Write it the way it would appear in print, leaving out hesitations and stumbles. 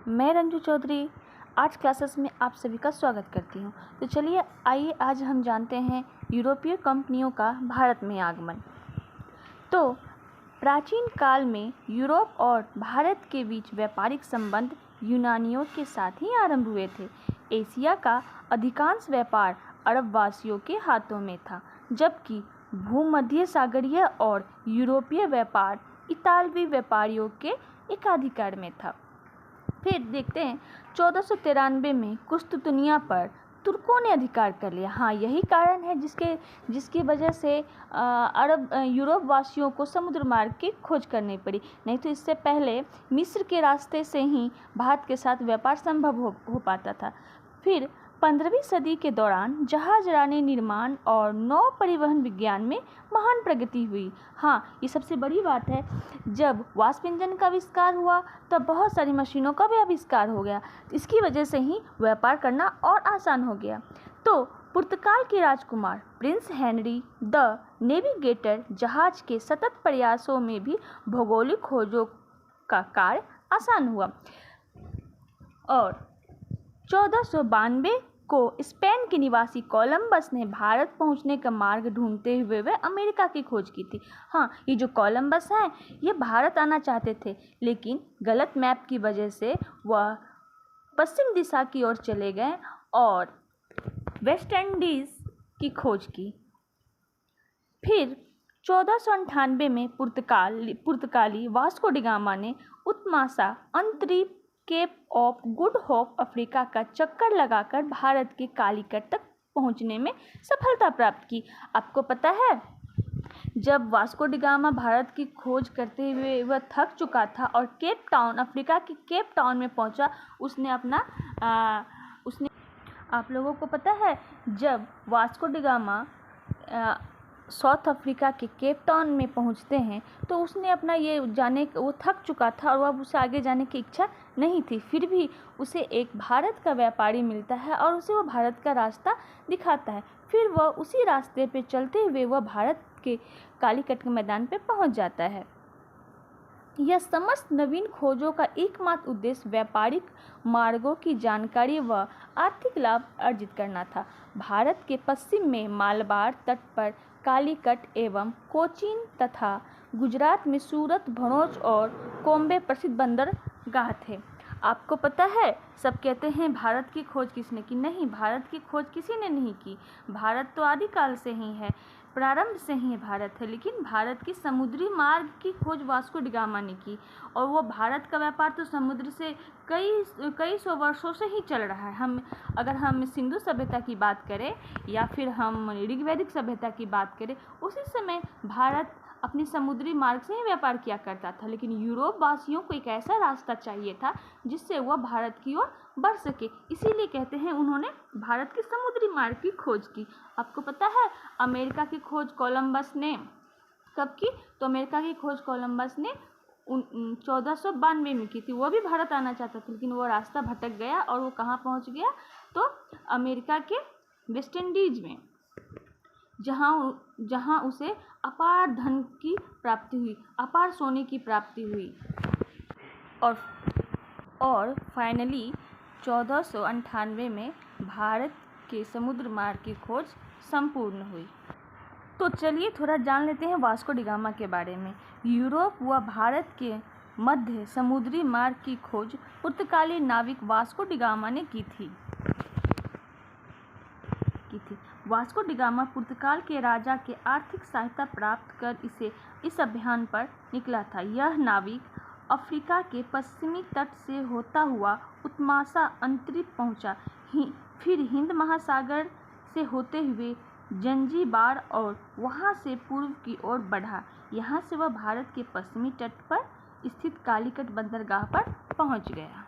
मैं Ranju Chaudhary arts classes में आप सभी का स्वागत करती हूँ। तो चलिए आइए आज हम जानते हैं यूरोपीय कंपनियों का भारत में आगमन। तो प्राचीन काल में यूरोप और भारत के बीच व्यापारिक संबंध यूनानियों के साथ ही आरंभ हुए थे। एशिया का अधिकांश व्यापार अरब वासियों के हाथों में था, जबकि भूमध्य सागरीय और यूरोपीय व्यापार इतालवी व्यापारियों के एकाधिकार में था। फिर देखते हैं 1493 में कुस्तुतनिया पर तुर्कों ने अधिकार कर लिया। हाँ, यही कारण है जिसकी वजह से यूरोप वासियों को समुद्र मार्ग की खोज करनी पड़ी। नहीं तो इससे पहले मिस्र के रास्ते से ही भारत के साथ व्यापार संभव हो पाता था। फिर 15वीं सदी के दौरान जहाजरानी निर्माण और नौ परिवहन विज्ञान में महान प्रगति हुई। हाँ, ये सबसे बड़ी बात है, जब वाष्प इंजन का आविष्कार हुआ तब बहुत सारी मशीनों का भी आविष्कार हो गया। इसकी वजह से ही व्यापार करना और आसान हो गया। तो पुर्तगाल के राजकुमार प्रिंस हेनरी द नेविगेटर जहाज के सतत प्रयासों में भी भौगोलिक खोजों का कार्य आसान हुआ और 1492 को स्पेन के निवासी कोलंबस ने भारत पहुंचने का मार्ग ढूंढते हुए वह अमेरिका की खोज की थी। हाँ, ये जो कोलंबस हैं ये भारत आना चाहते थे, लेकिन गलत मैप की वजह से वह पश्चिम दिशा की ओर चले गए और वेस्ट इंडीज़ की खोज की। फिर 1498 में पुर्तगाली वास्को डी गामा ने उत्मासा अंतरिक्ष Cape of Good Hope Africa का चक्कर लगाकर भारत के कालीकट तक पहुंचने में सफलता प्राप्त की। आपको पता है, जब वास्को डी गामा भारत की खोज करते हुए वह थक चुका था और केप टाउन, अफ्रीका के केप टाउन में पहुंचा, उसने आप लोगों को पता है, जब Vasco D gamma south Africa के केप टाउन में पहुंचते हैं तो उसने अपना वो थक चुका था और अब उसे आगे जाने की इच्छा नहीं थी। फिर भी उसे एक भारत का व्यापारी मिलता है और उसे वो भारत का रास्ता दिखाता है। फिर वह उसी रास्ते पे चलते हुए वह भारत के कालीकट के मैदान पे पहुंच जाता है। यह समस्त नवीन खोजों का एकमात्र उद्देश्य व्यापारिक मार्गों की जानकारी व आर्थिक लाभ अर्जित करना था। भारत के पश्चिम में मालबार तट पर कालीकट एवं कोचीन तथा गुजरात में सूरत, भरूच और कोम्बे प्रसिद्ध बंदरगाह थे। आपको पता है, सब कहते हैं भारत की खोज किसने की? नहीं, भारत की खोज किसी ने नहीं की। भारत तो आदिकाल से ही है, प्रारंभ से ही भारत है, लेकिन भारत की समुद्री मार्ग की खोज वास्को डी गामा ने की। और वो भारत का व्यापार तो समुद्र से कई सौ वर्षों से ही चल रहा है। अगर हम सिंधु सभ्यता की बात करें या फिर हम ऋग्वैदिक सभ्यता की बात करें, उसी समय भारत अपने समुद्री मार्ग से ही व्यापार किया करता था। लेकिन यूरोप वासियों को एक ऐसा रास्ता चाहिए था जिससे वह भारत की ओर बढ़ सके, इसीलिए कहते हैं उन्होंने भारत के समुद्री मार्ग की खोज की। आपको पता है, अमेरिका की खोज कोलंबस ने कब की? तो अमेरिका की खोज कोलंबस ने 1492 में की थी। वो भी भारत आना चाहता था, लेकिन वो रास्ता भटक गया और वो कहाँ पहुँच गया? तो अमेरिका के वेस्ट इंडीज में, जहाँ उसे अपार धन की प्राप्ति हुई, अपार सोने की प्राप्ति हुई और फाइनली 1498 में भारत के समुद्र मार्ग की खोज संपूर्ण हुई। तो चलिए थोड़ा जान लेते हैं वास्को डी गामा के बारे में। यूरोप व भारत के मध्य समुद्री मार्ग की खोज पुर्तगाली नाविक वास्को डी गामा ने की थी। वास्को डी गामा पुर्तगाल के राजा के आर्थिक सहायता प्राप्त कर इस अभियान पर निकला था। यह नाविक अफ्रीका के पश्चिमी तट से होता हुआ उत्मासा अंतरिक्ष पहुंचा, फिर हिंद महासागर से होते हुए जंजीबार और वहां से पूर्व की ओर बढ़ा। यहां से वह भारत के पश्चिमी तट पर स्थित कालीकट बंदरगाह पर पहुंच गया।